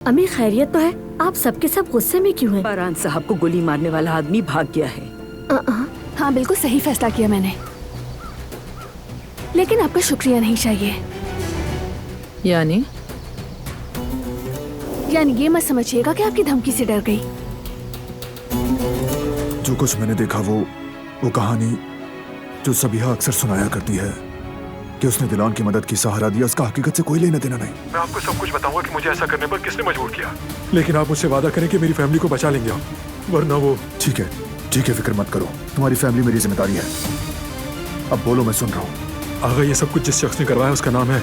अम्मी खैरियत तो है, आप सबके सब गुस्से में क्यों हैं? फरहान साहब को गोली मारने वाला आदमी भाग गया है। हाँ बिल्कुल सही फैसला किया मैंने, लेकिन आपका शुक्रिया नहीं चाहिए। यानी ये मत समझिएगा कि आपकी धमकी से डर गई। जो कुछ मैंने देखा वो कहानी जो सबिहा अक्सर सुनाया करती है कि उसने दिलान की मदद की सहारा दिया, उसका हकीकत से कोई लेना देना नहीं। मैं आपको सब कुछ बताऊंगा कि मुझे ऐसा करने पर किसने मजबूर किया, लेकिन आप मुझसे वादा करें कि मेरी फैमिली को बचा लेंगे आप, वरना वो। ठीक है, फिक्र मत करो, तुम्हारी फैमिली मेरी जिम्मेदारी है। अब बोलो, मैं सुन रहा हूँ। आगा, ये सब कुछ जिस शख्स ने करवाया उसका नाम है